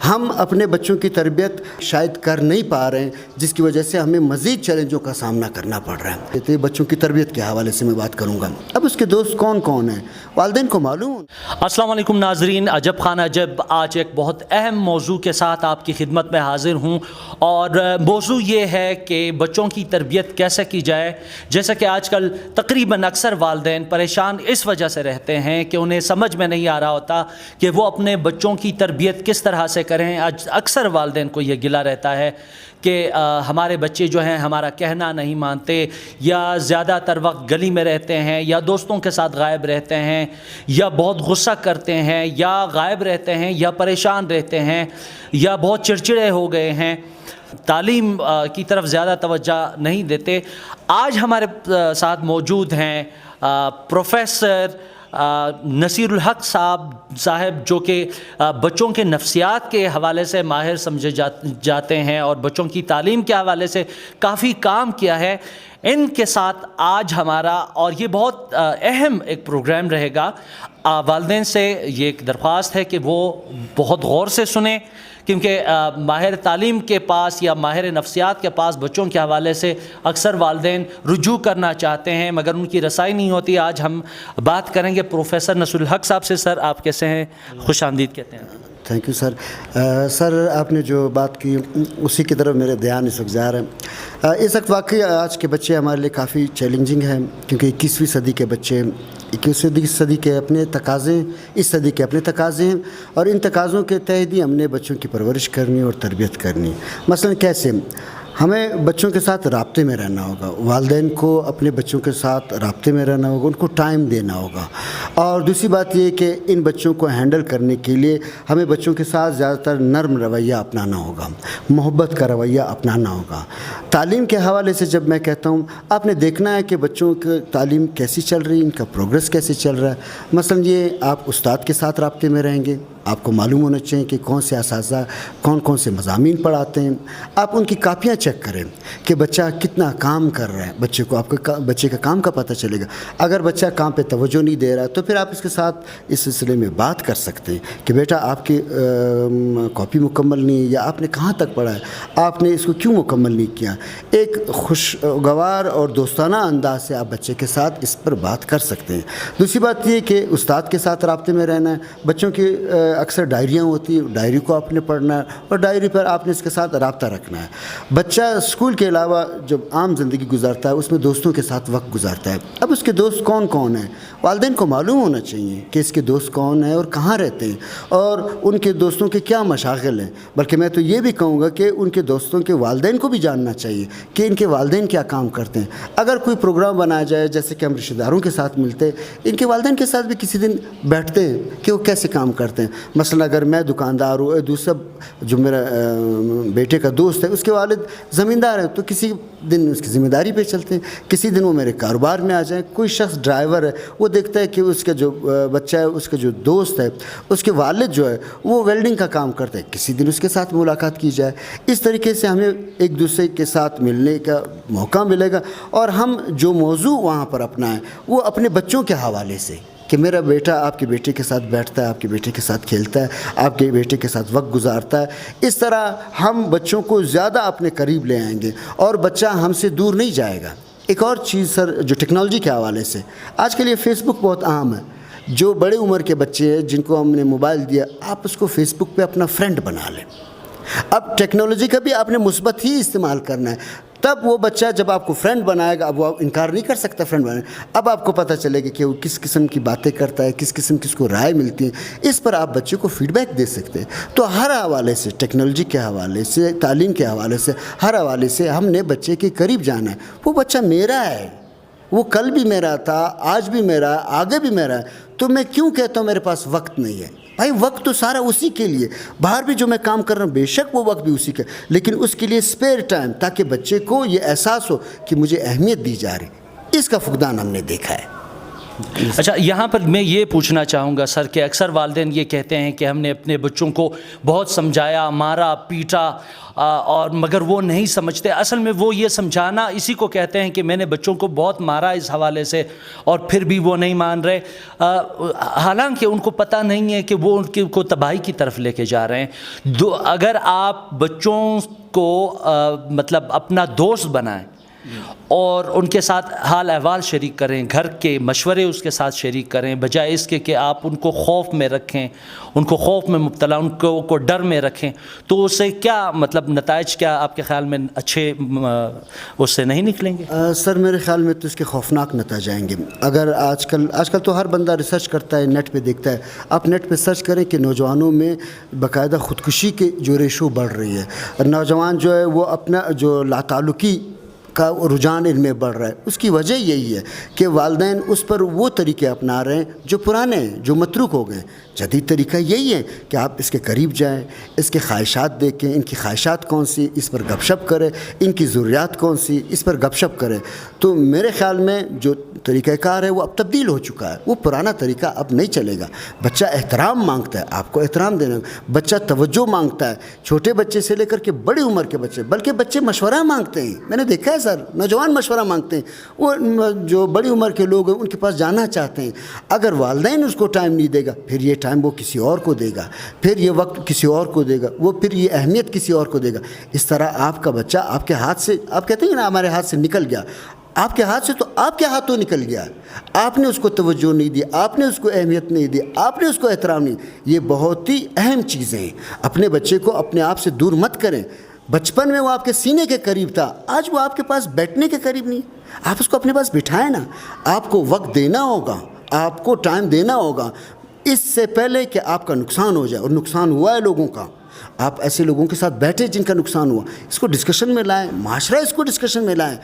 ہم اپنے بچوں کی تربیت شاید کر نہیں پا رہے ہیں، جس کی وجہ سے ہمیں مزید چیلنجوں کا سامنا کرنا پڑ رہا ہے۔ تو بچوں کی تربیت کے حوالے سے میں بات کروں گا۔ اب اس کے دوست کون کون ہیں، والدین کو معلوم۔ السلام علیکم ناظرین، عجب خان عجب آج ایک بہت اہم موضوع کے ساتھ آپ کی خدمت میں حاضر ہوں، اور موضوع یہ ہے کہ بچوں کی تربیت کیسے کی جائے۔ جیسا کہ آج کل تقریباً اکثر والدین پریشان اس وجہ سے رہتے ہیں کہ انہیں سمجھ میں نہیں آ رہا ہوتا کہ وہ اپنے بچوں کی تربیت کس طرح سے کریں۔ اکثر والدین کو یہ گلہ رہتا ہے کہ ہمارے بچے جو ہیں ہمارا کہنا نہیں مانتے، یا زیادہ تر وقت گلی میں رہتے ہیں، یا دوستوں کے ساتھ غائب رہتے ہیں، یا بہت غصہ کرتے ہیں، یا غائب رہتے ہیں، یا پریشان رہتے ہیں، یا بہت چڑچڑے ہو گئے ہیں، تعلیم کی طرف زیادہ توجہ نہیں دیتے۔ آج ہمارے ساتھ موجود ہیں پروفیسر نصیر الحق صاحب، جو کہ بچوں کے نفسیات کے حوالے سے ماہر سمجھے جاتے ہیں اور بچوں کی تعلیم کے حوالے سے کافی کام کیا ہے۔ ان کے ساتھ آج ہمارا اور یہ بہت اہم ایک پروگرام رہے گا۔ والدین سے یہ ایک درخواست ہے کہ وہ بہت غور سے سنیں، کیونکہ ماہر تعلیم کے پاس یا ماہر نفسیات کے پاس بچوں کے حوالے سے اکثر والدین رجوع کرنا چاہتے ہیں مگر ان کی رسائی نہیں ہوتی۔ آج ہم بات کریں گے پروفیسر نصیر الحق صاحب سے۔ سر آپ کیسے ہیں؟ خوش آمدید کہتے ہیں۔ Thank you sir. سر آپ نے جو بات کی اسی کی طرف میرے دھیان اس وقت جا رہا ہے۔ اس وقت واقعی آج کے بچے ہمارے لیے کافی چیلنجنگ ہیں، کیونکہ 21ویں صدی کے بچے، 21ویں صدی کے اپنے تقاضے، اس صدی کے اپنے تقاضے ہیں، اور ان تقاضوں کے تحت ہی ہم نے بچوں کی پرورش کرنی اور تربیت کرنی۔ مثلا کیسے؟ ہمیں بچوں کے ساتھ رابطے میں رہنا ہوگا، والدین کو اپنے بچوں کے ساتھ رابطے میں رہنا ہوگا، ان کو ٹائم دینا ہوگا۔ اور دوسری بات یہ کہ ان بچوں کو ہینڈل کرنے کے لیے ہمیں بچوں کے ساتھ زیادہ تر نرم رویہ اپنانا ہوگا، محبت کا رویہ اپنانا ہوگا۔ تعلیم کے حوالے سے جب میں کہتا ہوں، آپ نے دیکھنا ہے کہ بچوں کی تعلیم کیسی چل رہی ہے، ان کا پروگریس کیسے چل رہا ہے۔ مثلا یہ آپ استاد کے ساتھ رابطے میں رہیں گے، آپ کو معلوم ہونا چاہیے کہ کون سے اساتذہ کون کون سے مضامین پڑھاتے ہیں۔ آپ ان کی کاپیاں چیک کریں کہ بچہ کتنا کام کر رہا ہے، بچے کو آپ کا بچے کا کام کا پتہ چلے گا۔ اگر بچہ کام پہ توجہ نہیں دے رہا تو پھر آپ اس کے ساتھ اس سلسلے میں بات کر سکتے ہیں کہ بیٹا آپ کی کاپی مکمل نہیں ہے، یا آپ نے کہاں تک پڑھا ہے، آپ نے اس کو کیوں مکمل نہیں کیا۔ ایک خوشگوار اور دوستانہ انداز سے آپ بچے کے ساتھ اس پر بات کر سکتے ہیں۔ دوسری بات یہ کہ استاد کے ساتھ رابطے میں رہنا ہے۔ بچوں کی اکثر ڈائریاں ہوتی ہیں، ڈائری کو آپ نے پڑھنا ہے اور ڈائری پر آپ نے اس کے ساتھ رابطہ رکھنا ہے۔ بچہ اسکول کے علاوہ جب عام زندگی گزارتا ہے اس میں دوستوں کے ساتھ وقت گزارتا ہے۔ اب اس کے دوست کون کون ہیں، والدین کو معلوم ہونا چاہیے کہ اس کے دوست کون ہیں اور کہاں رہتے ہیں، اور ان کے دوستوں کے کیا مشاغل ہیں۔ بلکہ میں تو یہ بھی کہوں گا کہ ان کے دوستوں کے والدین کو بھی جاننا چاہیے کہ ان کے والدین کیا کام کرتے ہیں۔ اگر کوئی پروگرام بنایا جائے، جیسے کہ ہم رشتہ داروں کے ساتھ ملتے ہیں، ان کے والدین کے ساتھ بھی کسی دن بیٹھتے ہیں کہ وہ کیسے کام کرتے ہیں۔ مثلا اگر میں دکاندار ہوں، دوسرا جو میرا بیٹے کا دوست ہے اس کے والد زمیندار ہیں، تو کسی دن اس کی ذمہ داری پہ چلتے ہیں، کسی دن وہ میرے کاروبار میں آ جائیں۔ کوئی شخص ڈرائیور ہے، وہ دیکھتا ہے کہ اس کا جو بچہ ہے، اس کا جو دوست ہے، اس کے والد جو ہے وہ ویلڈنگ کا کام کرتا ہے، کسی دن اس کے ساتھ ملاقات کی جائے۔ اس طریقے سے ہمیں ایک دوسرے کے ساتھ ملنے کا موقع ملے گا، اور ہم جو موضوع وہاں پر اپنائیں وہ اپنے بچوں کے حوالے سے، کہ میرا بیٹا آپ کے بیٹے کے ساتھ بیٹھتا ہے، آپ کے بیٹے کے ساتھ کھیلتا ہے، آپ کے بیٹے کے ساتھ وقت گزارتا ہے۔ اس طرح ہم بچوں کو زیادہ اپنے قریب لے آئیں گے اور بچہ ہم سے دور نہیں جائے گا۔ ایک اور چیز سر، جو ٹیکنالوجی کے حوالے سے، آج کل یہ فیس بک بہت عام ہے۔ جو بڑے عمر کے بچے ہیں جن کو ہم نے موبائل دیا، آپ اس کو فیس بک پہ اپنا فرینڈ بنا لیں۔ اب ٹیکنالوجی کا بھی آپ نے مثبت ہی استعمال کرنا ہے، تب وہ بچہ جب آپ کو فرینڈ بنائے گا، اب وہ انکار نہیں کر سکتا فرینڈ بنائے۔ اب آپ کو پتہ چلے گا کہ وہ کس قسم کی باتیں کرتا ہے، کس قسم کی اس کو رائے ملتی ہے، اس پر آپ بچے کو فیڈ بیک دے سکتے ہیں۔ تو ہر حوالے سے، ٹیکنالوجی کے حوالے سے، تعلیم کے حوالے سے، ہر حوالے سے ہم نے بچے کے قریب جانا ہے۔ وہ بچہ میرا ہے، وہ کل بھی میرا تھا، آج بھی میرا ہے، آگے بھی میرا ہے۔ تو میں کیوں کہتا ہوں میرے پاس وقت نہیں ہے؟ بھائی وقت تو سارا اسی کے لیے، باہر بھی جو میں کام کر رہا ہوں بے شک وہ وقت بھی اسی کا، لیکن اس کے لیے اسپیئر ٹائم، تاکہ بچے کو یہ احساس ہو کہ مجھے اہمیت دی جا رہی، اس کا فقدان ہم نے دیکھا ہے۔ اچھا، یہاں پر میں یہ پوچھنا چاہوں گا سر کہ اکثر والدین یہ کہتے ہیں کہ ہم نے اپنے بچوں کو بہت سمجھایا، مارا، پیٹا، اور مگر وہ نہیں سمجھتے. اصل میں وہ یہ سمجھانا اسی کو کہتے ہیں کہ میں نے بچوں کو بہت مارا اس حوالے سے اور پھر بھی وہ نہیں مان رہے، حالانکہ ان کو پتہ نہیں ہے کہ وہ ان کو تباہی کی طرف لے کے جا رہے ہیں. اگر آپ بچوں کو مطلب اپنا دوست بنائیں اور ان کے ساتھ حال احوال شریک کریں، گھر کے مشورے اس کے ساتھ شریک کریں، بجائے اس کے کہ آپ ان کو خوف میں رکھیں، ان کو خوف میں مبتلا، ان کو ڈر میں رکھیں، تو اس سے کیا مطلب نتائج کیا آپ کے خیال میں اچھے اس سے نہیں نکلیں گے؟ سر میرے خیال میں تو اس کے خوفناک نتائج آئیں گے. اگر آج کل تو ہر بندہ ریسرچ کرتا ہے، نیٹ پہ دیکھتا ہے. آپ نیٹ پہ سرچ کریں کہ نوجوانوں میں باقاعدہ خودکشی کے جو ریشو بڑھ رہی ہے، نوجوان جو ہے وہ اپنا جو لاتعلقی کا رجحان ان میں بڑھ رہا ہے. اس کی وجہ یہی ہے کہ والدین اس پر وہ طریقے اپنا رہے ہیں جو پرانے ہیں، جو متروک ہو گئے. جدید طریقہ یہی ہے کہ آپ اس کے قریب جائیں، اس کے خواہشات دیکھیں، ان کی خواہشات کون سی، اس پر گپ شپ کریں، ان کی ضروریات کون سی، اس پر گپ شپ کریں. تو میرے خیال میں جو طریقہ کار ہے وہ اب تبدیل ہو چکا ہے. وہ پرانا طریقہ اب نہیں چلے گا. بچہ احترام مانگتا ہے، آپ کو احترام دینا. بچہ توجہ مانگتا ہے، چھوٹے بچے سے لے کر کے بڑی عمر کے بچے، بلکہ بچے مشورہ مانگتے ہیں. میں نے دیکھا ہے سر، نوجوان مشورہ مانگتے ہیں. وہ جو بڑی عمر کے لوگ ہیں ان کے پاس جانا چاہتے ہیں. اگر والدین اس کو ٹائم نہیں دے گا، پھر یہ ٹائم وہ کسی اور کو دے گا، پھر یہ وقت کسی اور کو دے گا، وہ پھر یہ اہمیت کسی اور کو دے گا. اس طرح آپ کا بچہ آپ کے ہاتھ سے، آپ کہتے ہیں نا ہمارے ہاتھ سے نکل گیا، آپ کے ہاتھ سے تو آپ کے ہاتھوں نکل گیا. آپ نے اس کو توجہ نہیں دی، آپ نے اس کو اہمیت نہیں دی، آپ نے اس کو احترام نہیں. یہ بہت ہی اہم چیزیں ہیں. اپنے بچے کو اپنے آپ سے دور مت کریں. بچپن میں وہ آپ کے سینے کے قریب تھا، آج وہ آپ کے پاس بیٹھنے کے قریب نہیں. آپ اس کو اپنے پاس بٹھائیں نا. آپ کو وقت دینا ہوگا، آپ کو ٹائم دینا ہوگا، اس سے پہلے کہ آپ کا نقصان ہو جائے. اور نقصان ہوا ہے لوگوں کا. آپ ایسے لوگوں کے ساتھ بیٹھے جن کا نقصان ہوا، اس کو ڈسکشن میں لائیں. معاشرہ اس کو ڈسکشن میں لائیں.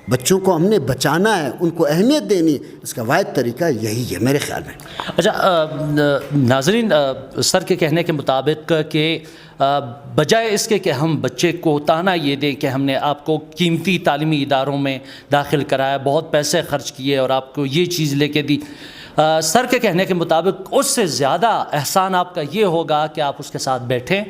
بچوں کو ہم نے بچانا ہے، ان کو اہمیت دینی. اس کا واحد طریقہ یہی ہے میرے خیال میں. اچھا ناظرین، سر کے کہنے کے مطابق کہ بجائے اس کے کہ ہم بچے کو تانا یہ دیں کہ ہم نے آپ کو قیمتی تعلیمی اداروں میں داخل کرایا، بہت پیسے خرچ کیے اور آپ کو یہ چیز لے کے دی، سر کے کہنے کے مطابق اس سے زیادہ احسان آپ کا یہ ہوگا کہ آپ اس کے ساتھ بیٹھیں،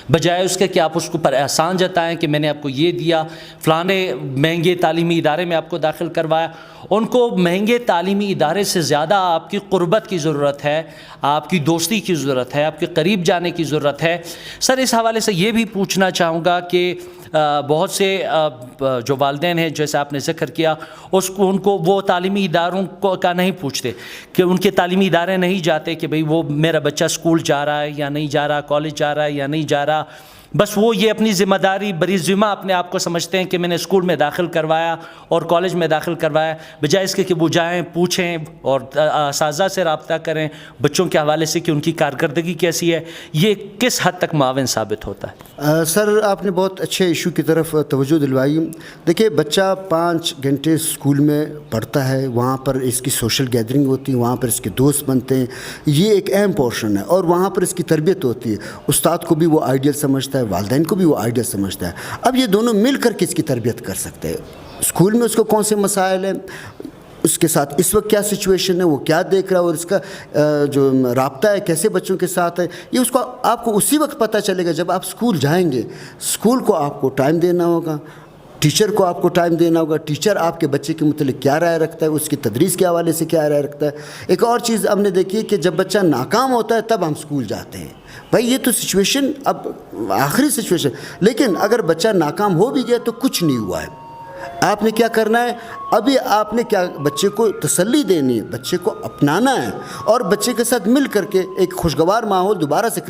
بجائے اس کے کہ آپ اس کو پر احسان جتائیں کہ میں نے آپ کو یہ دیا، فلانے مہنگے تعلیمی ادارے میں آپ کو داخل کروایا. ان کو مہنگے تعلیمی ادارے سے زیادہ آپ کی قربت کی ضرورت ہے، آپ کی دوستی کی ضرورت ہے، آپ کے قریب جانے کی ضرورت ہے. سر اس حوالے سے یہ بھی پوچھنا چاہوں گا کہ بہت سے جو والدین ہیں جیسے آپ نے ذکر کیا، ان کو وہ تعلیمی اداروں کا نہیں پوچھتے کہ ان کے تعلیمی ادارے نہیں جاتے کہ بھئی وہ میرا بچہ اسکول جا رہا ہے یا نہیں جا رہا، کالج جا رہا ہے یا نہیں جا رہا. بس وہ یہ اپنی ذمہ داری بری ذمہ اپنے آپ کو سمجھتے ہیں کہ میں نے اسکول میں داخل کروایا اور کالج میں داخل کروایا، بجائے اس کے کہ وہ جائیں، پوچھیں اور اساتذہ سے رابطہ کریں بچوں کے حوالے سے کہ ان کی کارکردگی کیسی ہے. یہ کس حد تک معاون ثابت ہوتا ہے؟ سر آپ نے بہت اچھے ایشو کی طرف توجہ دلوائی. دیکھیے بچہ 5 گھنٹے اسکول میں پڑھتا ہے، وہاں پر اس کی سوشل گیدرنگ ہوتی ہے، وہاں پر اس کے دوست بنتے ہیں، یہ ایک اہم پورشن ہے. اور وہاں پر اس کی تربیت ہوتی ہے. استاد کو بھی وہ آئیڈیل سمجھتا ہے، والدین کو بھی وہ آئیڈیل سمجھتا ہے. اب یہ دونوں مل کر کے اس کی تربیت کر سکتے ہیں. اسکول میں اس کو کون سے مسائل ہیں، اس کے ساتھ اس وقت کیا سچویشن ہے، وہ کیا دیکھ رہا ہے، اور اس کا جو رابطہ ہے کیسے بچوں کے ساتھ ہے، یہ اس کو آپ کو اسی وقت پتہ چلے گا جب آپ اسکول جائیں گے. اسکول کو آپ کو ٹائم دینا ہوگا، ٹیچر کو آپ کو ٹائم دینا ہوگا. ٹیچر آپ کے بچے کے متعلق کیا رائے رکھتا ہے، اس کی تدریس کے حوالے سے کیا رائے رکھتا ہے. ایک اور چیز ہم نے دیکھی ہے کہ جب بچہ ناکام ہوتا ہے تب ہم اسکول جاتے ہیں. بھائی یہ تو سچویشن اب آخری سچویشن. لیکن اگر بچہ ناکام ہو بھی گیا تو کچھ نہیں ہوا ہے. آپ نے کیا کرنا ہے، ابھی آپ نے کیا بچے کو تسلی دینی ہے، بچے کو اپنانا ہے اور بچے کے ساتھ مل کر کے ایک خوشگوار ماحول دوبارہ سے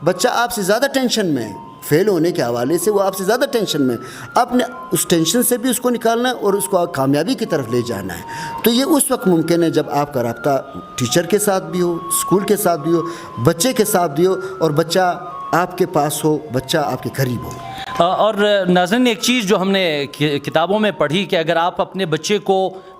بچہ آپ سے زیادہ ٹینشن میں ہے، فیل ہونے کے حوالے سے وہ آپ سے زیادہ ٹینشن میں. آپ نے اس ٹینشن سے بھی اس کو نکالنا ہے اور اس کو کامیابی کی طرف لے جانا ہے. تو یہ اس وقت ممکن ہے جب آپ کا رابطہ ٹیچر کے ساتھ بھی ہو، اسکول کے ساتھ بھی ہو، بچے کے ساتھ بھی ہو، اور بچہ آپ کے پاس ہو، بچہ آپ کے قریب ہو. اور ناظرین ایک چیز جو ہم نے کتابوں میں پڑھی کہ اگر آپ اپنے بچے کو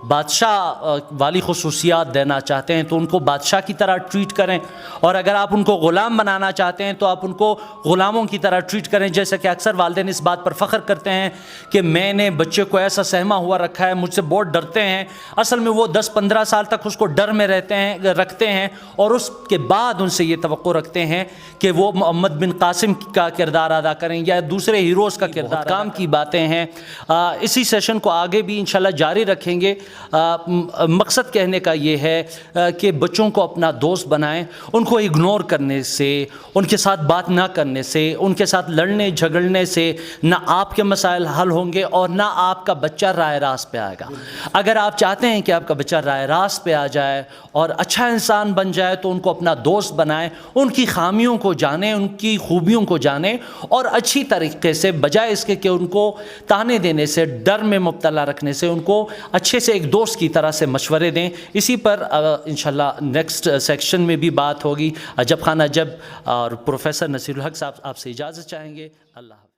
بادشاہ والی خصوصیات دینا چاہتے ہیں تو ان کو بادشاہ کی طرح ٹریٹ کریں، اور اگر آپ ان کو غلام بنانا چاہتے ہیں تو آپ ان کو غلاموں کی طرح ٹریٹ کریں. جیسے کہ اکثر والدین اس بات پر فخر کرتے ہیں کہ میں نے بچے کو ایسا سہما ہوا رکھا ہے، مجھ سے بہت ڈرتے ہیں. اصل میں وہ 10-15 سال تک اس کو ڈر میں رکھتے ہیں، اور اس کے بعد ان سے یہ توقع رکھتے ہیں کہ وہ محمد بن قاسم کا کردار ادا کریں یا دوسرے ہیروز کا کردار. کام کی باتیں ہیں. اسی سیشن کو آگے بھی انشاءاللہ جاری رکھیں گے. مقصد کہنے کا یہ ہے کہ بچوں کو اپنا دوست بنائیں. ان کو اگنور کرنے سے، ان کے ساتھ بات نہ کرنے سے، ان کے ساتھ لڑنے جھگڑنے سے نہ آپ کے مسائل حل ہوں گے اور نہ آپ کا بچہ راہ راست پہ آئے گا. اگر آپ چاہتے ہیں کہ آپ کا بچہ راہ راست پہ آ جائے اور اچھا انسان بن جائے تو ان کو اپنا دوست بنائیں، ان کی خامیوں کو جانیں، ان کی خوبیوں کو جانیں، اور اچھی طریقے سے بجائے اس کے کہ ان کو تانے دینے سے، ڈر میں مبتلا رکھنے سے، ان کو اچھے سے ایک دوست کی طرح سے مشورے دیں. اسی پر انشاءاللہ نیکسٹ سیکشن میں بھی بات ہوگی. عجب خان عجب اور پروفیسر نصیر الحق صاحب آپ سے اجازت چاہیں گے. اللہ حافظ.